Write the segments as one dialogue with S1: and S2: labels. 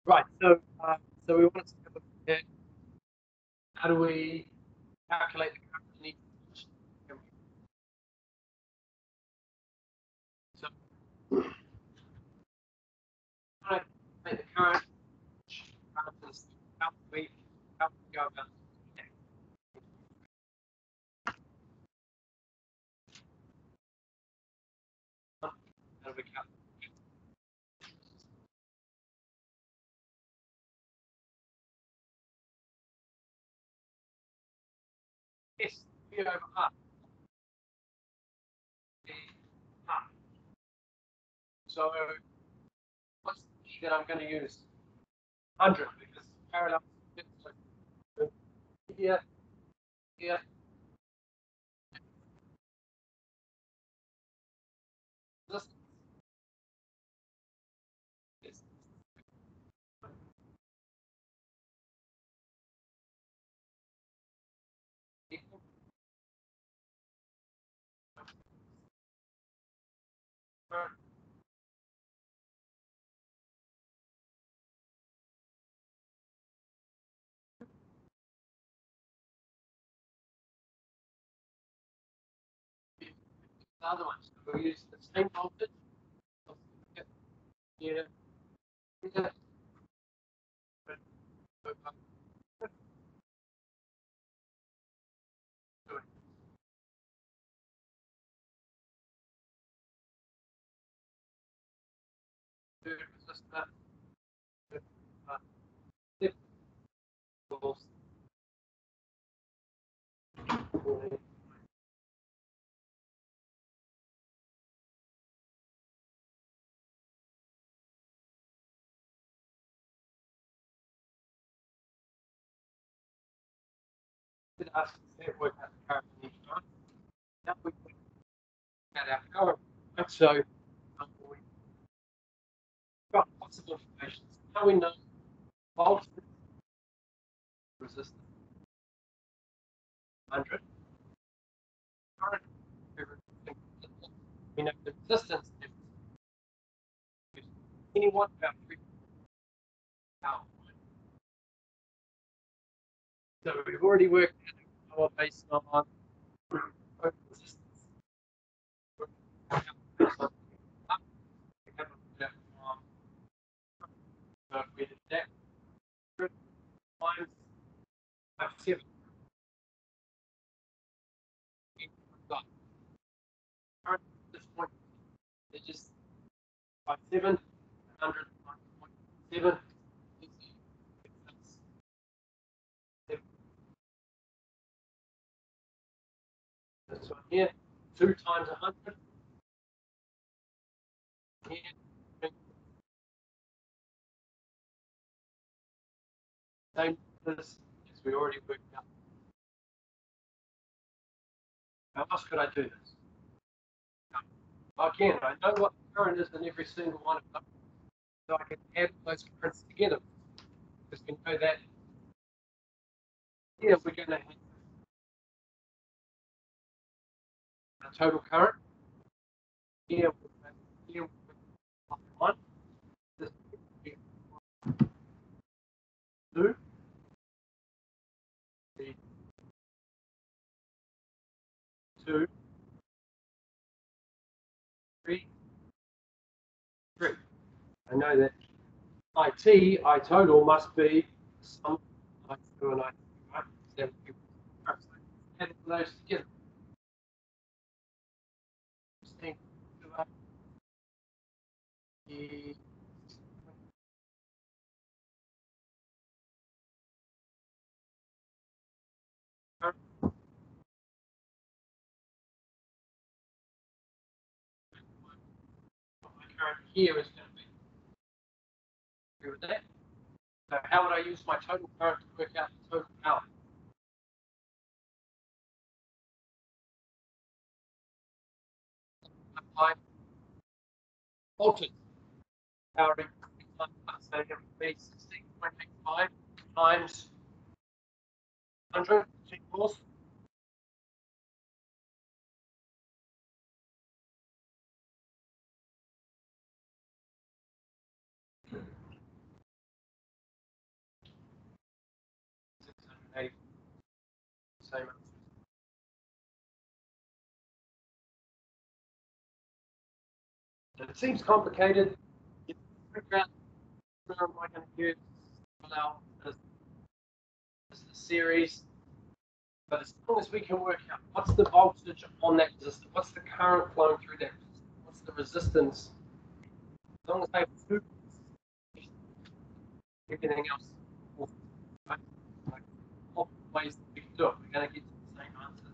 S1: Right. So we wanted to have a look at how do we calculate the current in each position. So how to calculate the current is how do we go about it? How do we calculate? S P over R. R. So what's the key that I'm going to use? 100 because parallel. So here, here, this is equal. The other ones. We'll use the same voltage. Here, here, resistor, did ask to work out the current in each time. Now we work out our current. So we've got lots of information. Now we know voltage, resistance, 100, current, everything. We know the resistance is anyone about 3 power. So we've already worked out power based on resistance. So if we did that times 7, we've got current at this point is just 7, 100, 7. This one here, 2 times 100. Here, same as we already worked out. How else could I do this? Again, I know what the current is in every single one of them, so I can add those currents together. Because we know that here we're going to have a total current. Here, here 1. This here 2. 2, 3, 3. I know that I total must be some I2 and I2, right? So add those together. The current here is going to be. Agree with that? So how would I use my total current to work out the total power? Apply voltage. Power so it would be 16.85 times 100 equals 80. Same answer. And it seems complicated. You figure out where am I going to use allow as the series, but as long as we can work out what's the voltage on that resistor, what's the current flowing through that resistor, what's the resistance, as long as they have two, everything else, right? Like, all ways that we can do it, we're going to get to the same answer.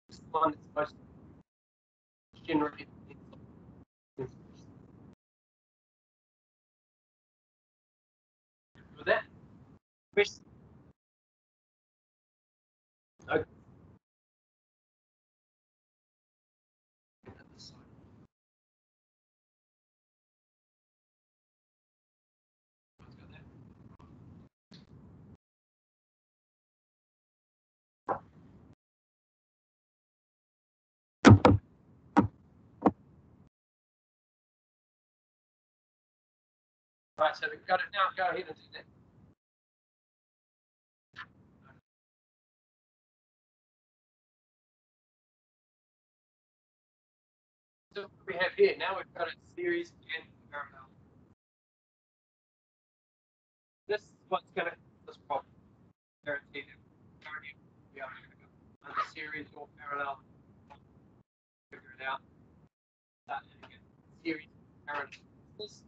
S1: This one is most generally. With that question, okay. Right, so we've got it now. Go ahead and do that. So what we have here now, we've got a series and parallel. This is what's going to this problem. Guaranteed that we are going to go under series or parallel. Figure it out. Series parallel. This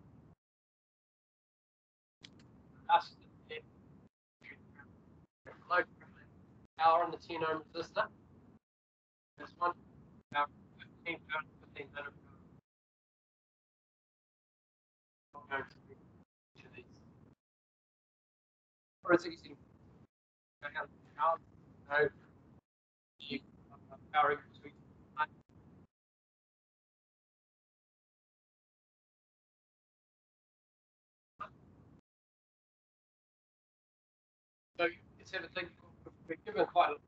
S1: us power on the 10 ohm resistor. This one, power 15 power, 1500 power. To these. Or it's easy. Go down to power. No. The power equals to so let's have a think. We're given quite a lot.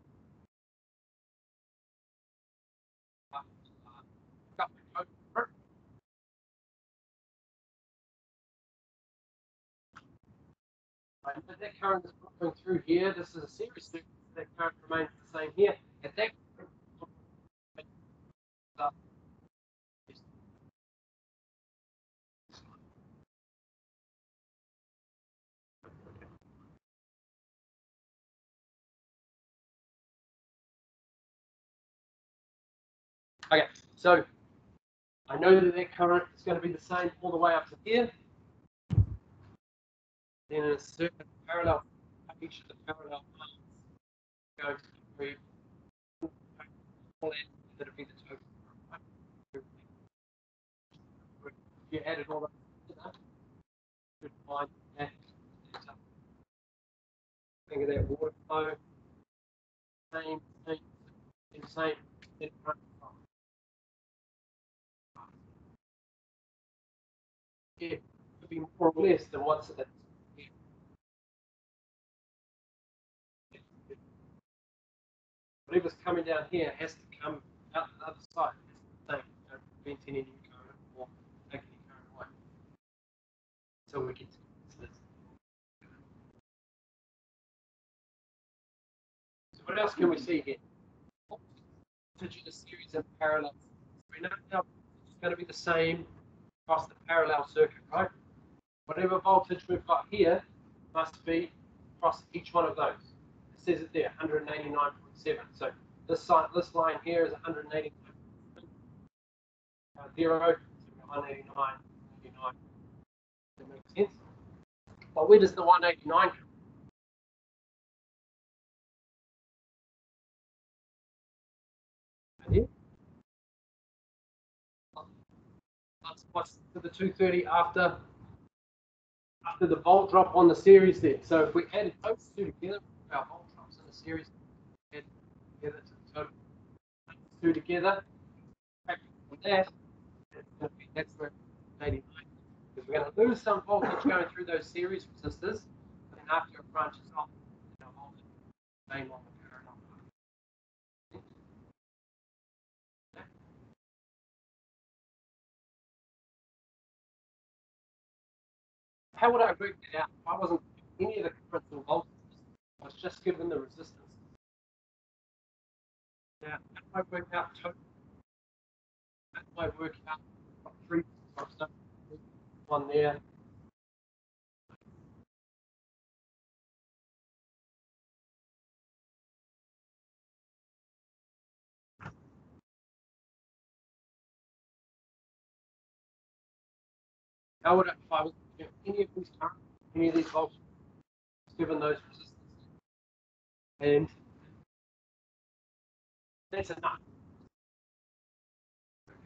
S1: But that current is going through here. This is a series circuit. That current remains the same here. At that okay, so I know that that current is going to be the same all the way up to here. Then in a certain parallel, each of the parallel paths going to be that'll be the total. If you added all that together, you would find that think of that water flow, same, in front of it could be more or less than what's it. Whatever's coming down here has to come out the other side. It's the same. Don't prevent any new current or take any current away. So we get to this. So what else can we see here? Voltage in a series of parallel. We know now it's going to be the same across the parallel circuit, right? Whatever voltage we've got here must be across each one of those. It says it there, 189.7. So this line here is 189.0, 189, 189. That makes sense. But where does the 189 come? Here. What's to the 230 after the volt drop on the series there? So if we added those two together, our volt drops in the series, add together to the total two together. From that, that's where 89. Because we're going to lose some voltage going through those series resistors, and after it branches off, it'll hold the same on the parallel. How would I work it out? I wasn't any of the currents or voltages. I was just given the resistance. Now, how do I work out total? How do I work out three? One there. How would I, if I was any of these currents, any of these voltages, given those resistance, and that's enough. Okay.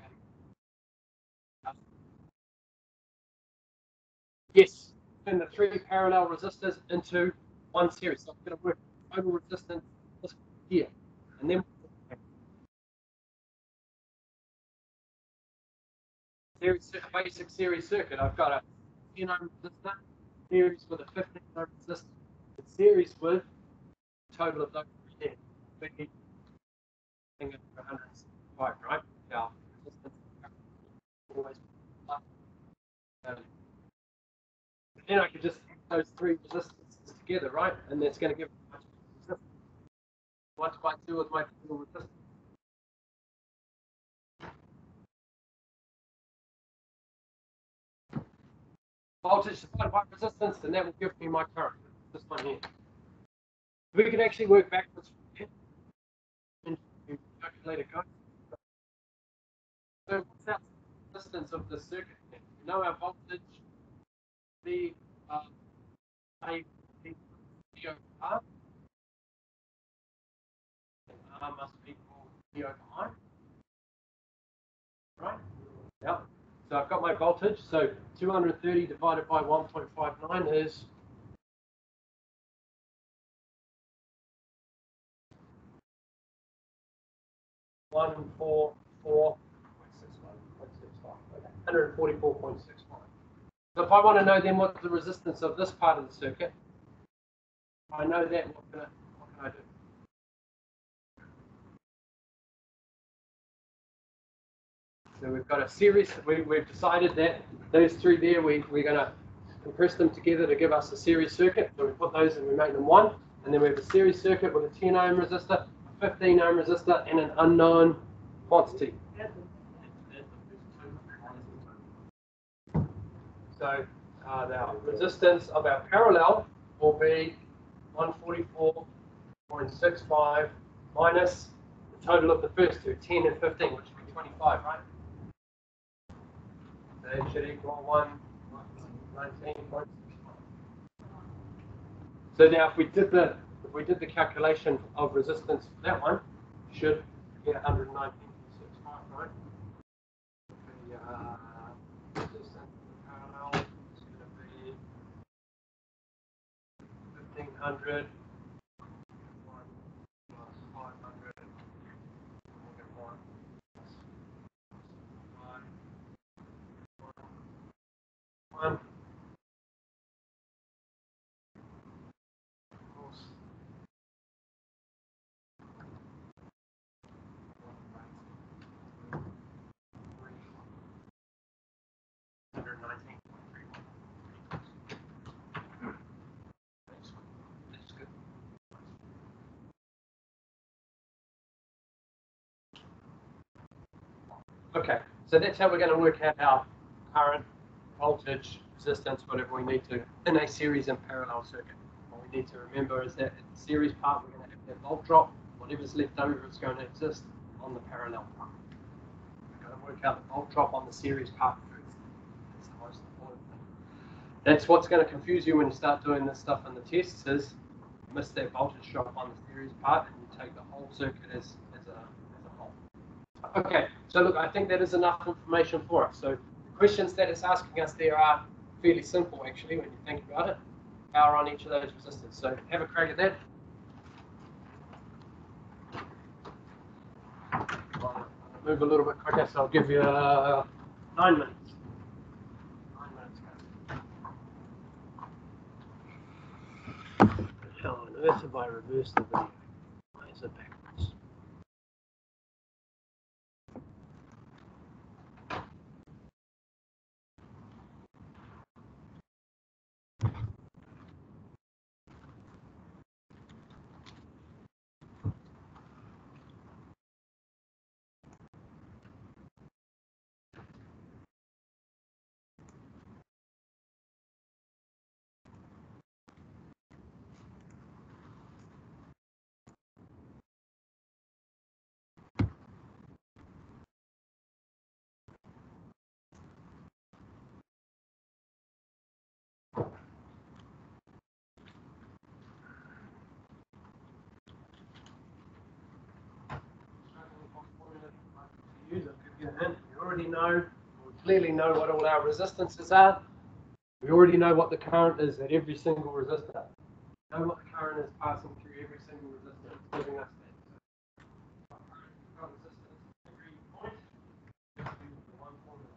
S1: Yes, turn the three parallel resistors into one series. So I'm going to work total resistance this here, and then series, basic series circuit. I've got a 10 ohm resistor series with a 15 ohm resistor. The series with total of those three there. Big thing at 165, right? Our resistance always up. Then I could just add those three resistances together, right? And that's going to give me much resistance. What do I do with my total resistance? Voltage divided by resistance, and that will give me my current. This one here. We can actually work backwards from here and calculate it. So what's our resistance of the circuit? We know our voltage, the A, B, D over R. R must equal D over I. Right? Yeah. So I've got my voltage. So 230 divided by 1.59 is 144.65. So if I want to know then what's the resistance of this part of the circuit, I know that, what can I do? So we've got a series, we've decided that those three there, we're going to compress them together to give us a series circuit. So we put those and we make them one. And then we have a series circuit with a 10 ohm resistor, a 15 ohm resistor, and an unknown quantity. So the resistance of our parallel will be 144.65 minus the total of the first two, 10 and 15, which would be 25, right? So it should equal 119.65. So now if we did the calculation of resistance for that one, you should get 119.65, right? The resistance of the parallel is going to be 1500 plus 500 1 1 Okay, so that's how we're going to work out our current, voltage, resistance, whatever we need to, in a series and parallel circuit. What we need to remember is that in the series part, we're going to have that volt drop. Whatever's left over is going to exist on the parallel part. We're going to work out the volt drop on the series part first. That's the most important thing. That's what's going to confuse you when you start doing this stuff in the tests is you miss that voltage drop on the series part and you take the whole circuit as a whole. Okay, so look, I think that is enough information for us. So the questions that it's asking us there are fairly simple, actually, when you think about it. Power on each of those resistors. So have a crack at that. I'll move a little bit quicker, so I'll give you 9 minutes. 9 minutes. How on earth have I reversed the video? Why is it backwards? already know, we clearly know what all our resistances are. We already know what the current is at every single resistor. We know what the current is passing through every single resistor. It's giving us that. So, current resistance at every point gives you the one formula.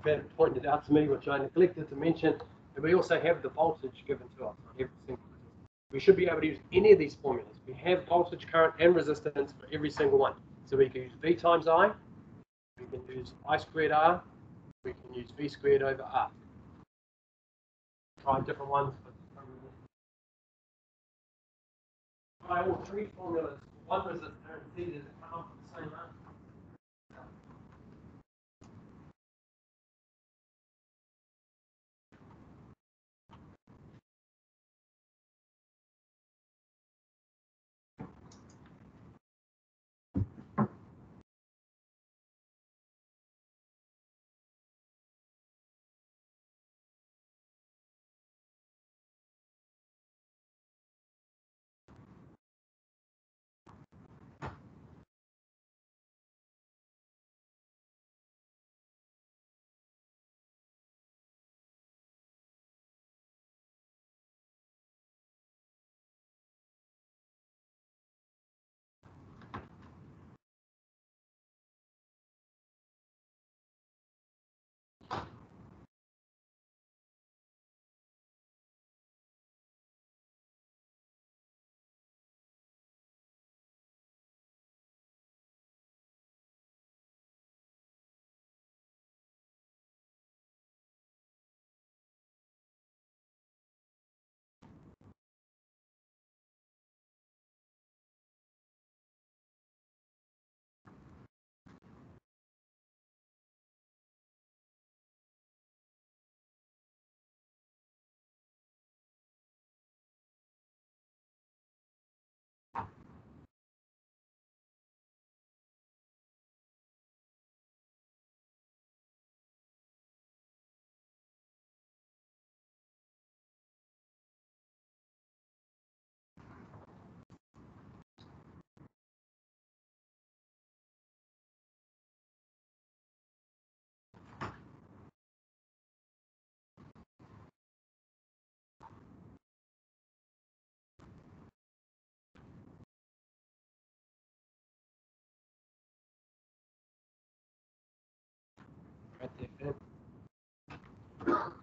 S1: I've had it pointed out to me, which I neglected to mention, that we also have the voltage given to us on every single resistor. We should be able to use any of these formulas. We have voltage, current, and resistance for every single one. So we can use V times I, we can use I squared R, we can use V squared over R. Try different ones. Try all three formulas for one resistor and see does it come up with the same answer. Okay.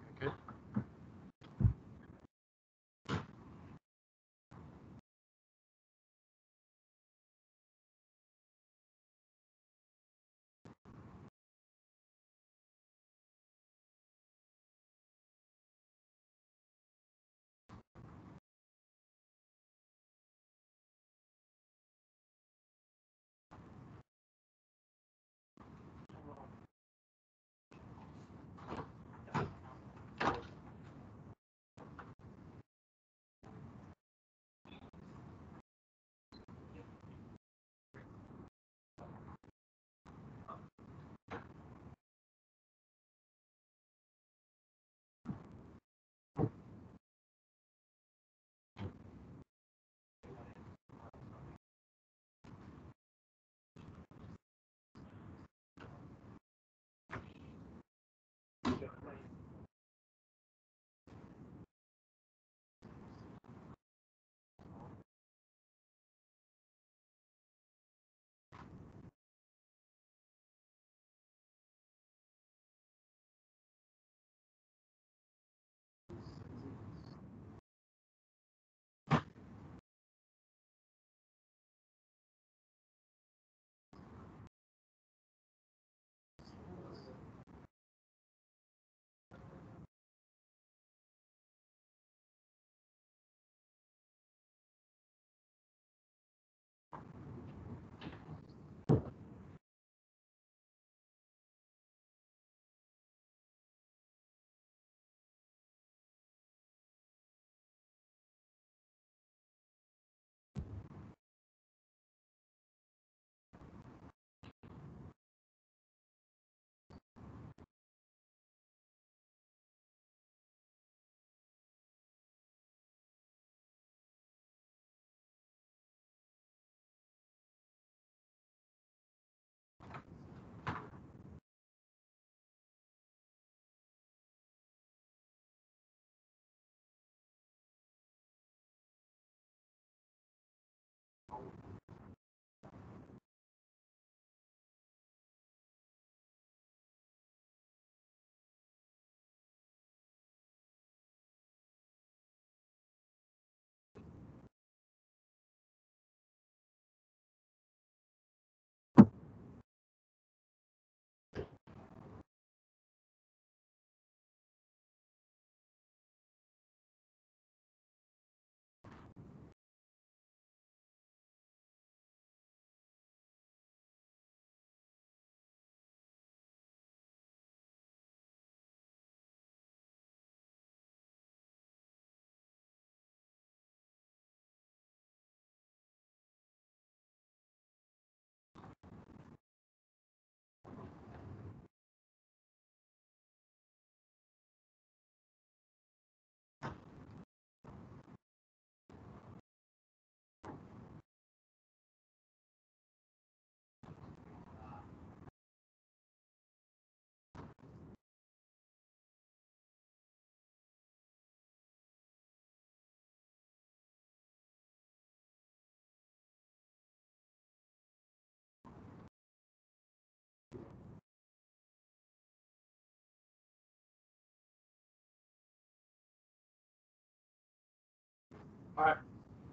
S1: All right.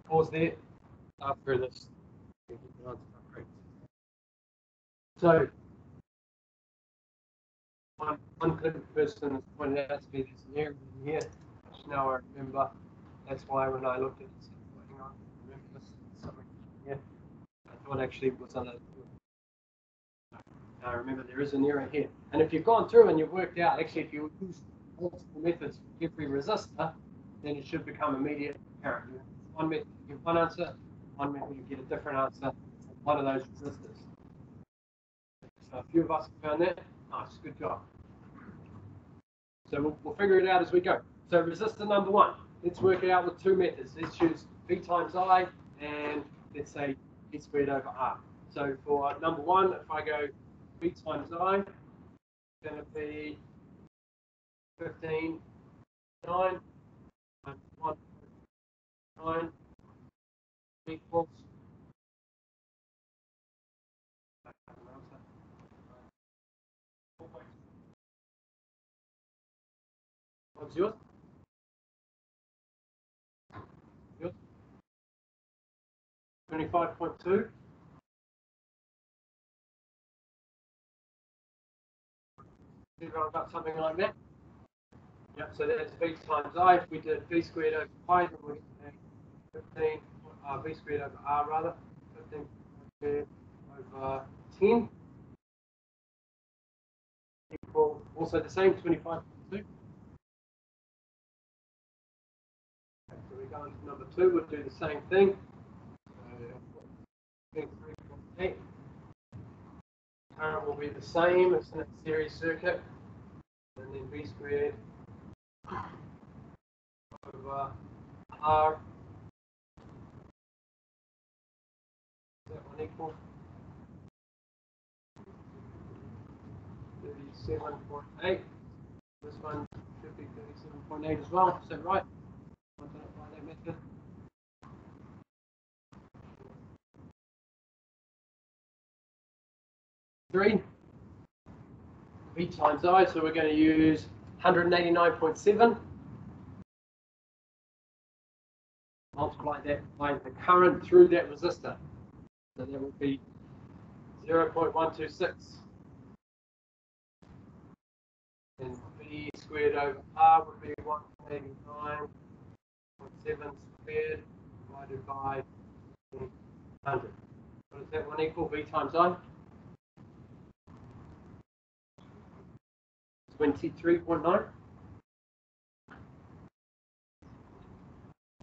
S1: Pause there after this. So, one good person has pointed out to me there's an error in here, which now I remember. That's why when I looked at it, I said, well, hang on, I remember this something here. I thought actually it was on a. I remember there is an error here. And if you've gone through and you've worked out, actually, if you use multiple methods for every resistor, then it should become immediate apparent. One method you get one answer, one method you get a different answer from one of those resistors. So a few of us have found that. Nice, good job. So we'll figure it out as we go. So resistor number one, let's work it out with two methods. Let's choose V times I and let's say V squared over R. So for number one, if I go V times I, it's going to be 15, 9, 1, 9 equals What's yours? Yours? 25.2. Everyone got something like that? Yep, so that's v times I. If we did v squared over pi, then we get 15, v squared over r rather, 15 squared over 10 equal, also the same, 25.2. So we go into number 2, we'll do the same thing. So 3.8. Current will be the same, it's in a series circuit. And then v squared over r. Is that one equal? 37.8. This one should be 37.8 as well. Is that right? I've done it by that method. Three. V times I, so we're going to use 189.7. Multiply that by the current through that resistor. So that would be 0.126. And V squared over R would be 189.7 squared divided by 100. What is that one equal? V times I? 23.9.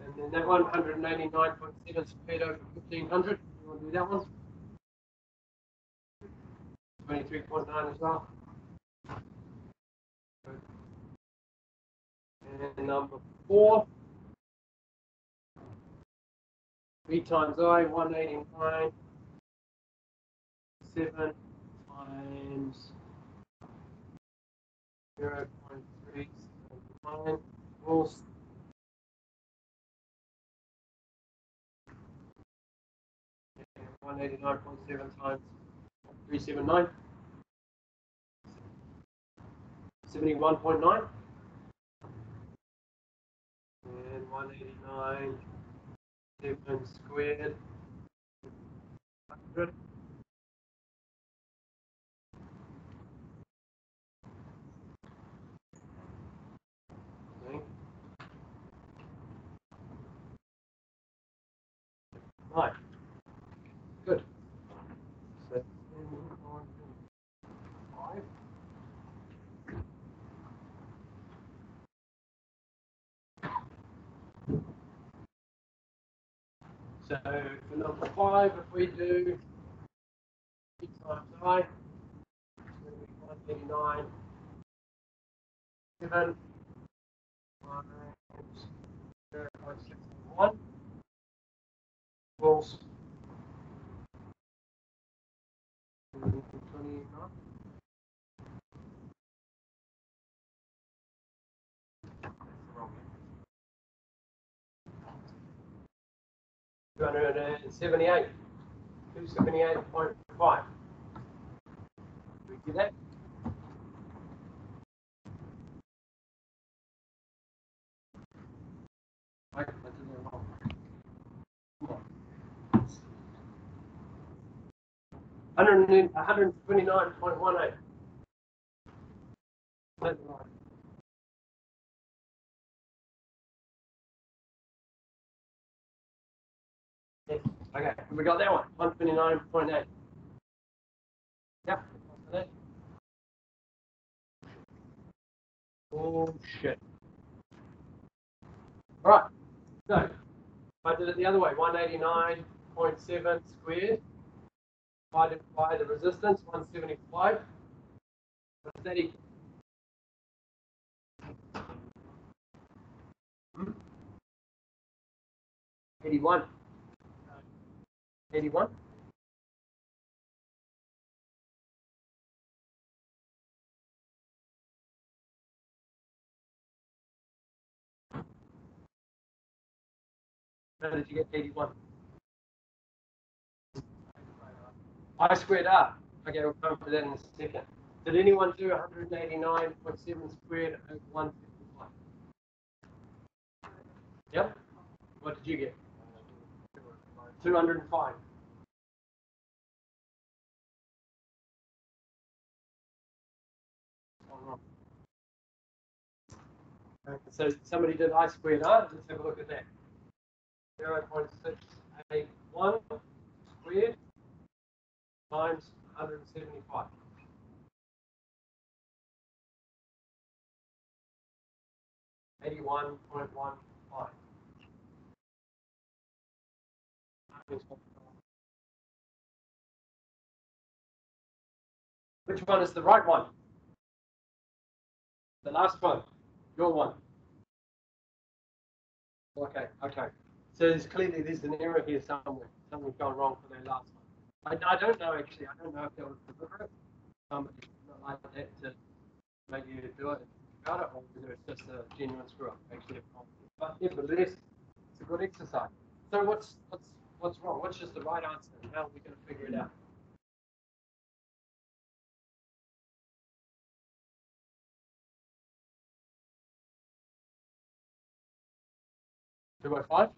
S1: And then that one, 189.7 squared over 1500. You want to do that one? 23.9 as well. And number 4, V times I, 189.7 times 0.379 equals 189.7 times 379. 71.9. And 189.7 squared. 100. Okay. Right. Good. So 5. So for number 5, if we do V times I, it's going to be 189.7 times 0.61 equals 29. That's the wrong one. 278. 278.5. Do we do that? Right, I did that wrong. Come on. 129.18. That's right. Yes. Okay, we got that one. 129.8. Yep. Oh shit. All right. So I did it the other way. 189.7 squared divided by the resistance 175. What does that equal? 81. 81. How did you get 81? I squared R. Okay, we'll come to that in a second. Did anyone do 189.7 squared over 175? Yep. What did you get? 205. Okay, so somebody did I squared R. Let's have a look at that. 0.681 squared times 175. 81.15. Which one is the right one? The last one. Your one. Okay, okay. So there's an error here somewhere. Something's gone wrong for that last one. I don't know actually. I don't know if that was deliberate. Somebody not like that to make you do it about it, or whether it's just a genuine screw up. Actually, but nevertheless, it's a good exercise. So what's wrong? What's just the right answer? And how are we going to figure it out? 205?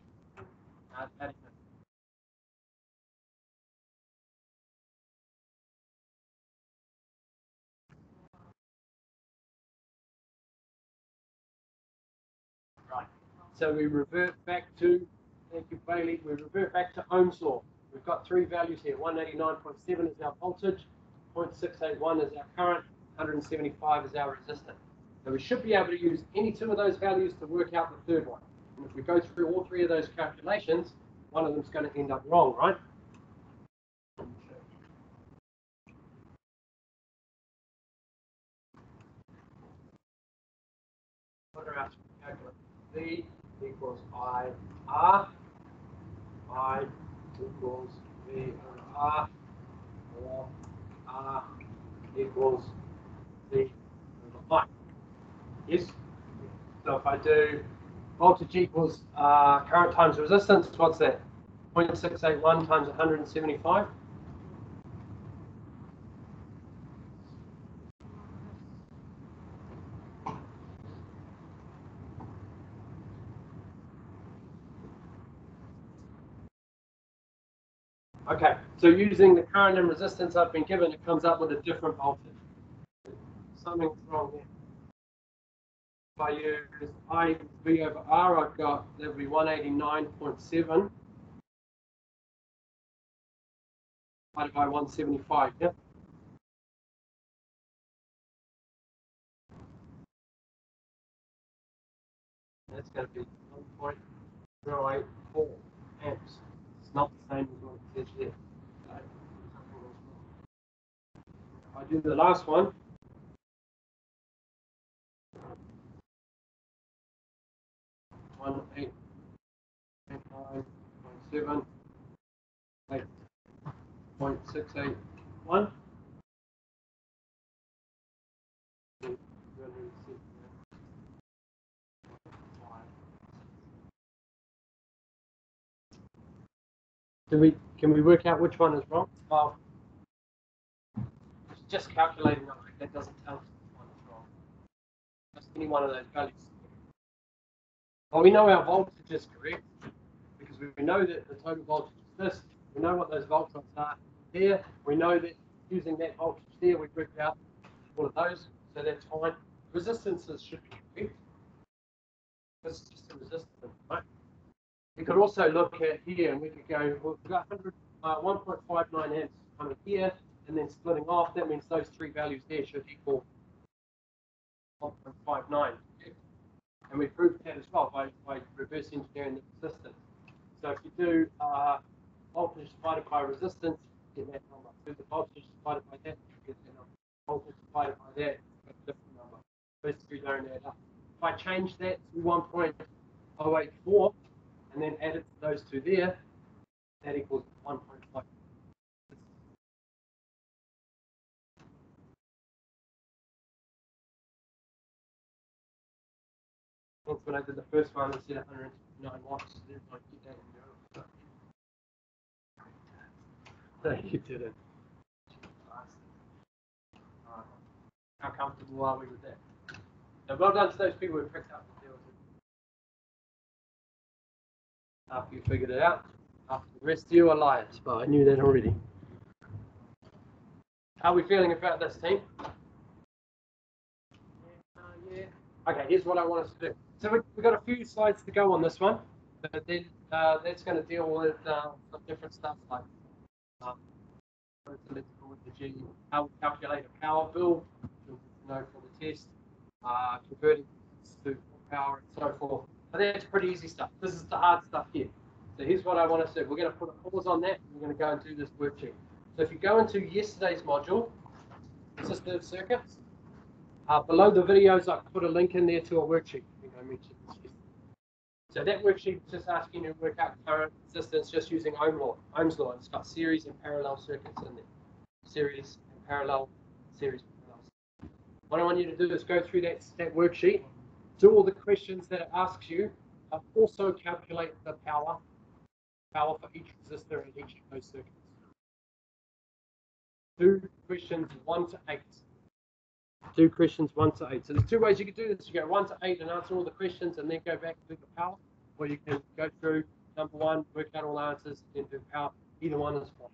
S1: Right. So we revert back to, thank you, Bailey, we revert back to Ohm's law. We've got three values here. 189.7 is our voltage, 0.681 is our current, 175 is our resistance. So we should be able to use any two of those values to work out the third one. And if we go through all three of those calculations, one of them's going to end up wrong, right? What are our calculators? V equals I R. I equals V over R. Or R equals V over I. Yes? So if I do voltage equals current times resistance, what's that? 0.681 times 175. Okay, so using the current and resistance I've been given, it comes up with a different voltage. Something's wrong here. If I use I V over R, I've got, that would be 189.7 divided by 175, yeah? That's going to be 1.084 amps. It's not the same as what it says here. If I do the last one, 189.7, 8.681. Can we work out which one is wrong? Well, just calculating that doesn't tell us which one is wrong. Just any one of those values. Well, we know our voltage is correct because we know that the total voltage is this. We know what those voltages are there. We know that using that voltage there, we worked out all of those, so that's fine. Resistances should be correct. This is just a resistance, right? We could also look at here and we could go, well, we've got 1.59 amps coming here and then splitting off. That means those three values there should equal 1.59. And we proved that as well by reverse engineering the resistance. So if you do voltage divided by resistance, you get that number. Do the voltage divided by that, you get that number. Voltage divided by that, you get a different number. Those three don't add up. If I change that to 1.084 and then add it to those two there, that equals 1.5. Hence when I did the first one, I said 109 watts. Didn't I get that in there? No, you didn't. How comfortable are we with that? Now, well done to those people who picked up the deal. after you figured it out. After the rest of you are liars, but I knew that already. How are we feeling about this, team? Yeah. Okay, here's what I want us to do. So we've got a few slides to go on this one, but then that's going to deal with some different stuff like let's go with the G, how we calculate a power bill, you'll know for the test, converting to power and so forth. But that's pretty easy stuff. This is the hard stuff here. So here's what I want us to do. We're going to put a pause on that. We're going to go and do this worksheet. So if you go into yesterday's module, assistive circuits, below the videos, I put a link in there to a worksheet. I think I mentioned this yesterday. So that worksheet is just asking you to work out current resistance just using Ohm's law. It's got series and parallel circuits in there. Series and parallel, series and parallel. What I want you to do is go through that worksheet, do all the questions that it asks you, also calculate the power for each resistor in each of those circuits. Do questions 1 to 8. Do questions 1 to 8. So there's two ways you can do this. You go 1 to 8 and answer all the questions and then go back and do the power. Or you can go through number 1, work out all the answers, then do power. Either one is fine.